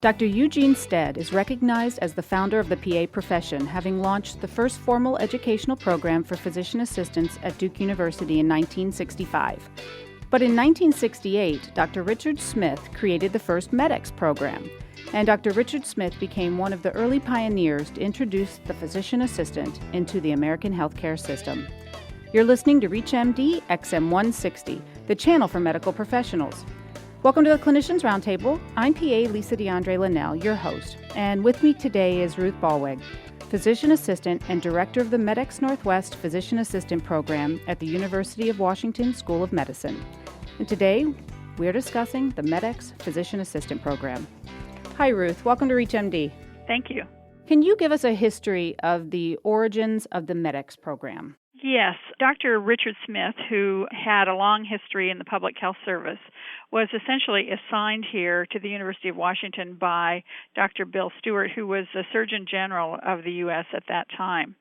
Dr. Eugene Stead is recognized as the founder of the PA profession, having launched the first formal educational program for physician assistants at Duke University in 1965. But in 1968, Dr. Richard Smith created the first MEDEX program, and Dr. Richard Smith became one of the early pioneers to introduce the physician assistant into the American healthcare system. You're listening to ReachMD XM160, the channel for medical professionals. Welcome to the Clinicians Roundtable. I'm PA Lisa Dandrea Lenell, your host, and with me today is Ruth Ballweg, physician assistant and director of the MEDEX Northwest Physician Assistant Program at the University of Washington School of Medicine. And today, we're discussing the MEDEX Physician Assistant Program. Hi, Ruth. Welcome to ReachMD. Thank you. Can you give us a history of the origins of the MEDEX program? Yes. Dr. Richard Smith, who had a long history in the public health service, was essentially assigned here to the University of Washington by Dr. Bill Stewart, who was the Surgeon General of the U.S. at that time.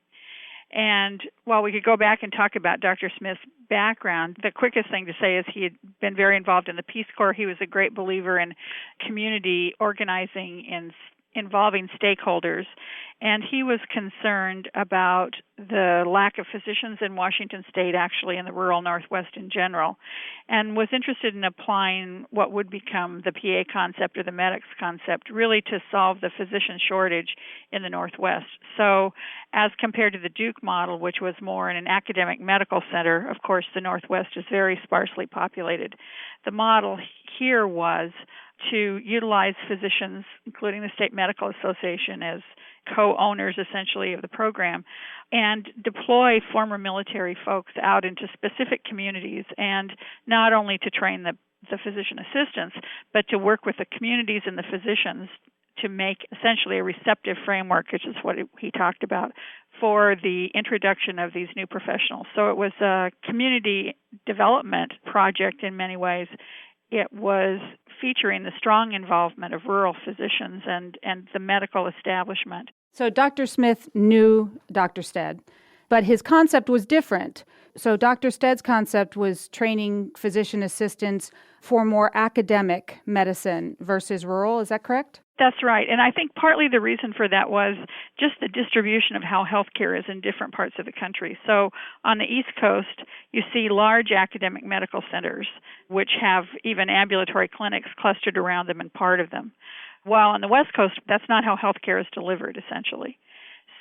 And while we could go back and talk about Dr. Smith's background, the quickest thing to say is he had been very involved in the Peace Corps. He was a great believer in community organizing and involving stakeholders, and he was concerned about the lack of physicians in Washington state, actually in the rural Northwest in general, and was interested in applying what would become the PA concept or the MEDEX concept really to solve the physician shortage in the Northwest. So as compared to the Duke model, which was more in an academic medical center, of course the Northwest is very sparsely populated. The model here was to utilize physicians, including the State Medical Association, as co-owners essentially of the program, and deploy former military folks out into specific communities, and not only to train the physician assistants, but to work with the communities and the physicians to make essentially a receptive framework, which is what he talked about, for the introduction of these new professionals. So it was a community development project in many ways. It was featuring the strong involvement of rural physicians and the medical establishment. So Dr. Smith knew Dr. Stead, but his concept was different. So Dr. Stead's concept was training physician assistants for more academic medicine versus rural. Is that correct? That's right. And I think partly the reason for that was just the distribution of how healthcare is in different parts of the country. So on the East Coast, you see large academic medical centers, which have even ambulatory clinics clustered around them and part of them. While on the West Coast, that's not how healthcare is delivered, essentially.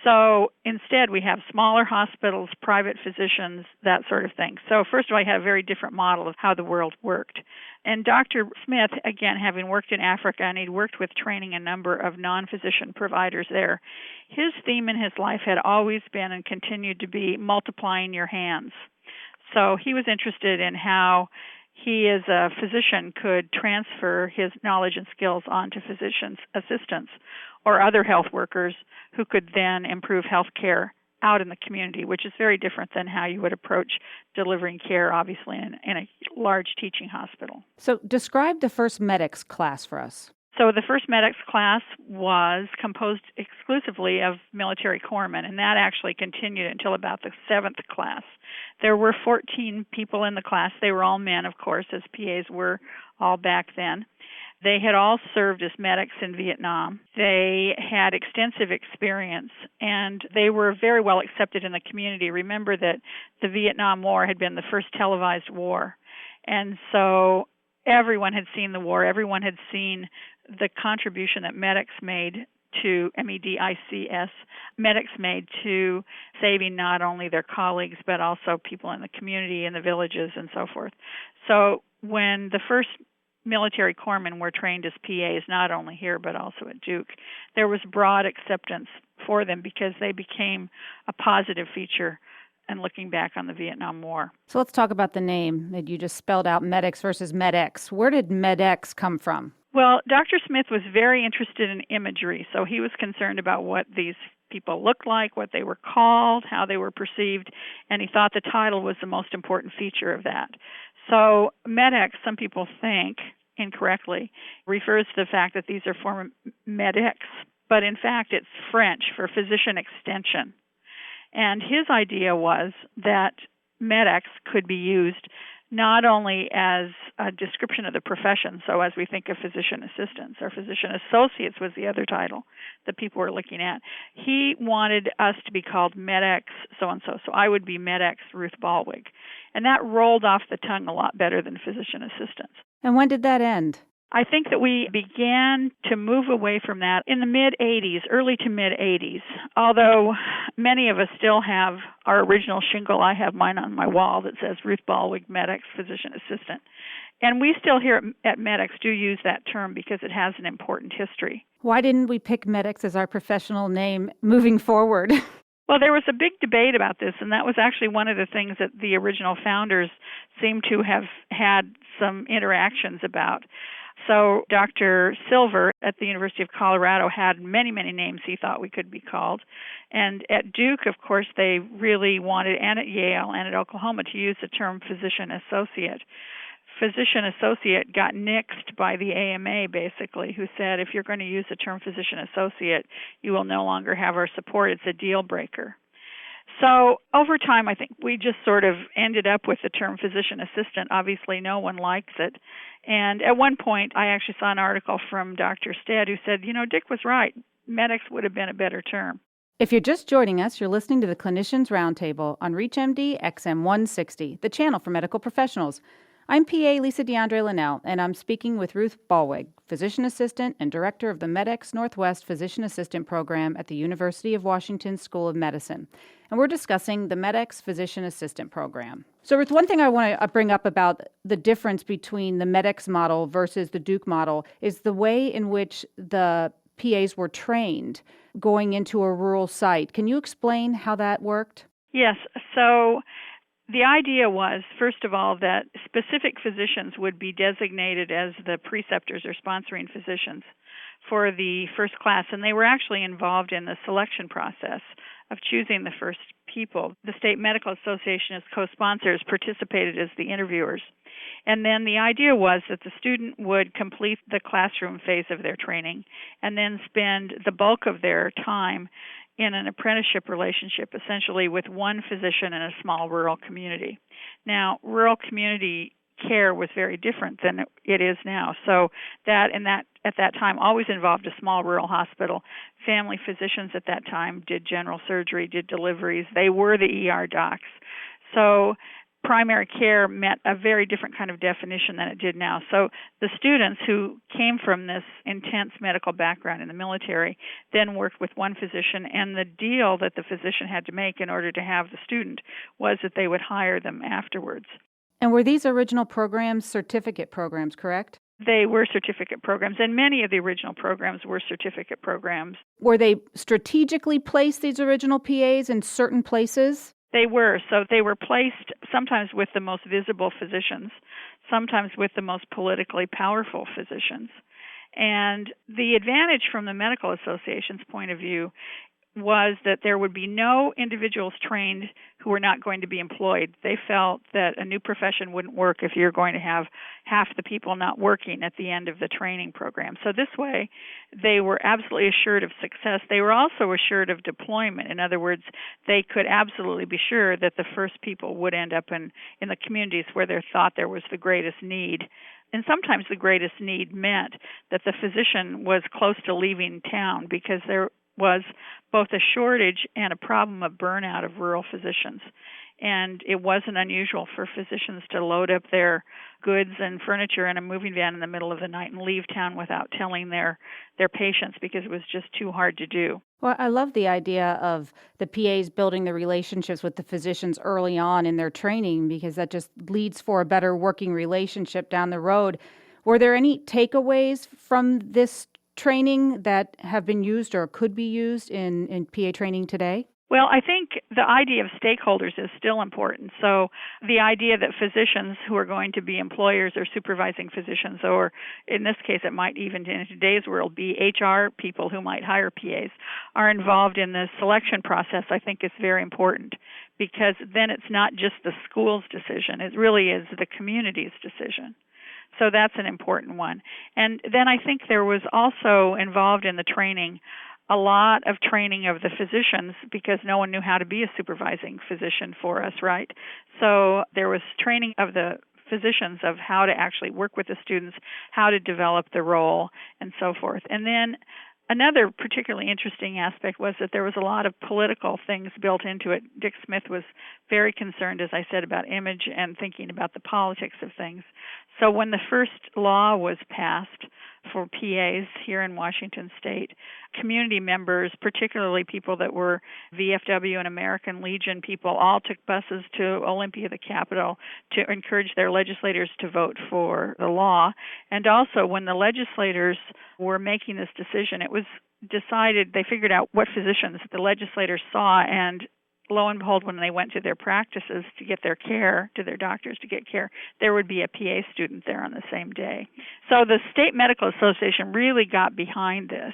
So instead, we have smaller hospitals, private physicians, that sort of thing. So first of all, you had a very different model of how the world worked. And Dr. Smith, again, having worked in Africa, and he'd worked with training a number of non-physician providers there, his theme in his life had always been and continued to be multiplying your hands. So he was interested in how he as a physician could transfer his knowledge and skills onto physicians' assistants or other health workers who could then improve health care out in the community, which is very different than how you would approach delivering care, obviously, in a large teaching hospital. So describe the first MEDEX class for us. So the first MEDEX class was composed exclusively of military corpsmen, and that actually continued until about the 7th class. There were 14 people in the class. They were all men, of course, as PAs were all back then. They had all served as medics in Vietnam. They had extensive experience, and they were very well accepted in the community. Remember that the Vietnam War had been the first televised war, and so everyone had seen the war. Everyone had seen the contribution that medics made to MEDICS, medics made to saving not only their colleagues, but also people in the community, in the villages, and so forth. So when the first military corpsmen were trained as PAs, not only here, but also at Duke, there was broad acceptance for them because they became a positive feature and looking back on the Vietnam War. So let's talk about the name that you just spelled out, MEDEX versus MEDEX. Where did MEDEX come from? Well, Dr. Smith was very interested in imagery, so he was concerned about what these people looked like, what they were called, how they were perceived, and he thought the title was the most important feature of that. So MEDEX, some people think, incorrectly, refers to the fact that these are former medics, but in fact it's French for physician extension. And his idea was that MEDEX could be used not only as a description of the profession, so as we think of physician assistants or physician associates was the other title that people were looking at. He wanted us to be called MEDEX so-and-so, so I would be MEDEX Ruth Ballweg. And that rolled off the tongue a lot better than physician assistants. And when did that end? I think that we began to move away from that in the mid-'80s, early to mid-'80s, although many of us still have our original shingle. I have mine on my wall that says Ruth Ballweg, MEDEX, Physician Assistant. And we still here at MEDEX do use that term because it has an important history. Why didn't we pick MEDEX as our professional name moving forward? Well, there was a big debate about this, and that was actually one of the things that the original founders seem to have had some interactions about. So Dr. Silver at the University of Colorado had many, many names he thought we could be called. And at Duke, of course, they really wanted, and at Yale and at Oklahoma, to use the term physician associate. Physician associate got nixed by the AMA, basically, who said if you're going to use the term physician associate, you will no longer have our support. It's a deal breaker. So over time, I think we just sort of ended up with the term physician assistant. Obviously, no one likes it. And at one point, I actually saw an article from Dr. Stead who said, Dick was right. MEDEX would have been a better term. If you're just joining us, you're listening to the Clinicians Roundtable on ReachMD XM 160, the channel for medical professionals. I'm PA Lisa Dandrea Lenell, and I'm speaking with Ruth Ballweg, Physician Assistant and Director of the MEDEX Northwest Physician Assistant Program at the University of Washington School of Medicine. And we're discussing the MEDEX Physician Assistant Program. So, Ruth, one thing I want to bring up about the difference between the MEDEX model versus the Duke model is the way in which the PAs were trained going into a rural site. Can you explain how that worked? Yes. So the idea was, first of all, that specific physicians would be designated as the preceptors or sponsoring physicians for the first class, and they were actually involved in the selection process of choosing the first people. The State Medical Association as co-sponsors participated as the interviewers. And then the idea was that the student would complete the classroom phase of their training and then spend the bulk of their time in an apprenticeship relationship, essentially with one physician in a small rural community. Now, rural community care was very different than it is now. So that at that time always involved a small rural hospital. Family physicians at that time did general surgery, did deliveries. They were the ER docs. So primary care met a very different kind of definition than it did now. So the students who came from this intense medical background in the military then worked with one physician, and the deal that the physician had to make in order to have the student was that they would hire them afterwards. And were these original programs certificate programs, correct? They were certificate programs, and many of the original programs were certificate programs. Were they strategically placed, these original PAs, in certain places? They were. So they were placed sometimes with the most visible physicians, sometimes with the most politically powerful physicians. And the advantage from the Medical Association's point of view was that there would be no individuals trained who were not going to be employed. They felt that a new profession wouldn't work if you're going to have half the people not working at the end of the training program. So this way, they were absolutely assured of success. They were also assured of deployment. In other words, they could absolutely be sure that the first people would end up in the communities where they thought there was the greatest need. And sometimes the greatest need meant that the physician was close to leaving town because there was both a shortage and a problem of burnout of rural physicians. And it wasn't unusual for physicians to load up their goods and furniture in a moving van in the middle of the night and leave town without telling their patients because it was just too hard to do. Well, I love the idea of the PAs building the relationships with the physicians early on in their training because that just leads for a better working relationship down the road. Were there any takeaways from this training that have been used or could be used in PA training today? Well, I think the idea of stakeholders is still important. So the idea that physicians who are going to be employers or supervising physicians, or in this case it might even in today's world be HR people who might hire PAs, are involved in the selection process, I think is very important because then it's not just the school's decision. It really is the community's decision. So that's an important one. And then I think there was also involved in the training a lot of training of the physicians because no one knew how to be a supervising physician for us, right? So there was training of the physicians of how to actually work with the students, how to develop the role, and so forth. And then another particularly interesting aspect was that there was a lot of political things built into it. Dick Smith was very concerned, as I said, about image and thinking about the politics of things. So when the first law was passed for PAs here in Washington State, community members, particularly people that were VFW and American Legion people, all took buses to Olympia, the Capitol, to encourage their legislators to vote for the law. And also, when the legislators were making this decision, it was decided, they figured out what physicians the legislators saw, and lo and behold, when they went to their practices to get their care, to their doctors to get care, there would be a PA student there on the same day. So the State Medical Association really got behind this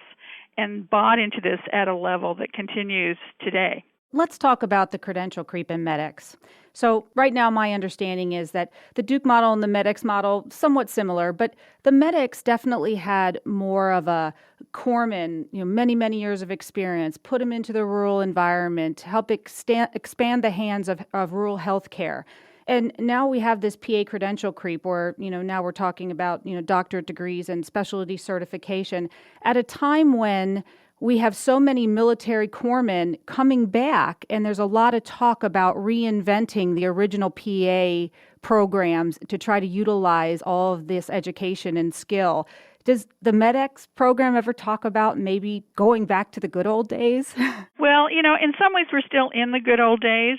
and bought into this at a level that continues today. Let's talk about the credential creep in MEDEX. So right now, my understanding is that the Duke model and the MEDEX model, somewhat similar, but the MEDEX definitely had more of a corpsman, many, many years of experience, put them into the rural environment, help expand the hands of rural health care. And now we have this PA credential creep where, now we're talking about, doctorate degrees and specialty certification at a time when we have so many military corpsmen coming back, and there's a lot of talk about reinventing the original PA programs to try to utilize all of this education and skill. Does the MEDEX program ever talk about maybe going back to the good old days? Well, in some ways we're still in the good old days.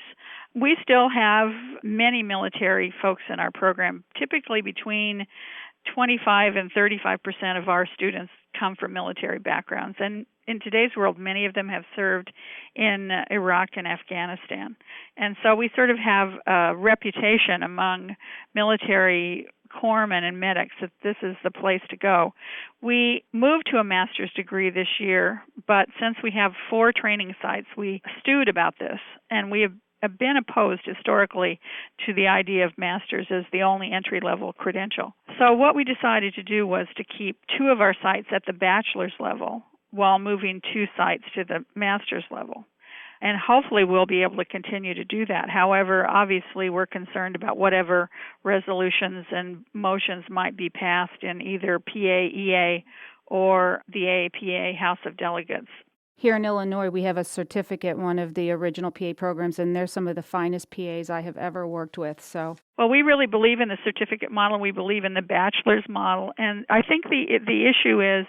We still have many military folks in our program. Typically between 25 and 35% of our students come from military backgrounds. And in today's world, many of them have served in Iraq and Afghanistan. And so we sort of have a reputation among military corpsmen and medics that this is the place to go. We moved to a master's degree this year, but since we have 4 training sites, we stewed about this, and we have been opposed historically to the idea of master's as the only entry-level credential. So what we decided to do was to keep 2 of our sites at the bachelor's level while moving 2 sites to the master's level. And hopefully we'll be able to continue to do that. However, obviously we're concerned about whatever resolutions and motions might be passed in either PAEA or the AAPA House of Delegates. Here in Illinois, we have a certificate, one of the original PA programs, and they're some of the finest PAs I have ever worked with. Well, we really believe in the certificate model. We believe in the bachelor's model. And I think the issue is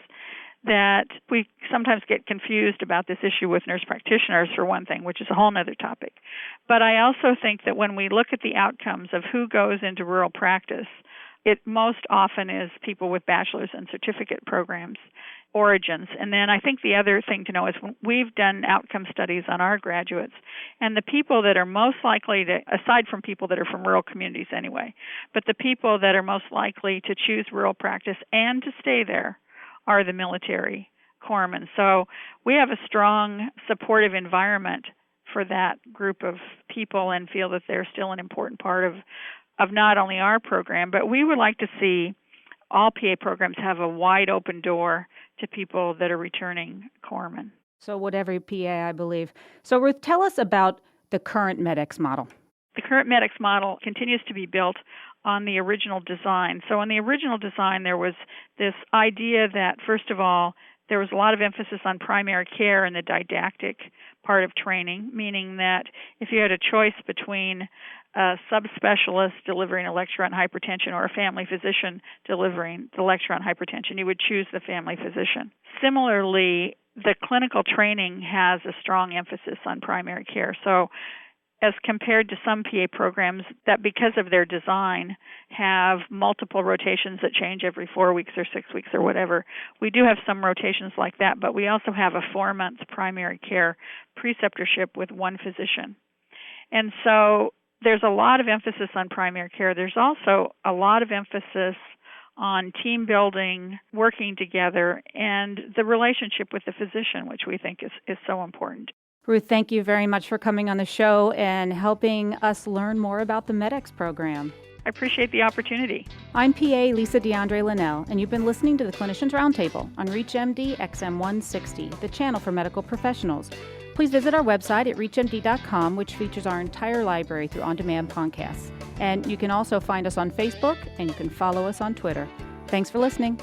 that we sometimes get confused about this issue with nurse practitioners, for one thing, which is a whole other topic. But I also think that when we look at the outcomes of who goes into rural practice, it most often is people with bachelor's and certificate programs origins. And then I think the other thing to know is we've done outcome studies on our graduates, and the people that are most likely to, aside from people that are from rural communities anyway, but the people that are most likely to choose rural practice and to stay there are the military corpsmen. So we have a strong supportive environment for that group of people and feel that they're still an important part of not only our program, but we would like to see all PA programs have a wide open door to people that are returning corpsmen. So would every PA, I believe. So Ruth, tell us about the current MEDEX model. The current MEDEX model continues to be built on the original design. So in the original design, there was this idea that, first of all, there was a lot of emphasis on primary care and the didactic part of training, meaning that if you had a choice between a subspecialist delivering a lecture on hypertension or a family physician delivering the lecture on hypertension, you would choose the family physician. Similarly, the clinical training has a strong emphasis on primary care. So as compared to some PA programs that, because of their design, have multiple rotations that change every 4 weeks or 6 weeks or whatever. We do have some rotations like that, but we also have a 4-month primary care preceptorship with one physician. And so there's a lot of emphasis on primary care. There's also a lot of emphasis on team building, working together, and the relationship with the physician, which we think is so important. Ruth, thank you very much for coming on the show and helping us learn more about the MEDEX program. I appreciate the opportunity. I'm PA Lisa Dandrea Lenell, and you've been listening to the Clinicians Roundtable on ReachMD XM160, the channel for medical professionals. Please visit our website at reachmd.com, which features our entire library through on-demand podcasts. And you can also find us on Facebook, and you can follow us on Twitter. Thanks for listening.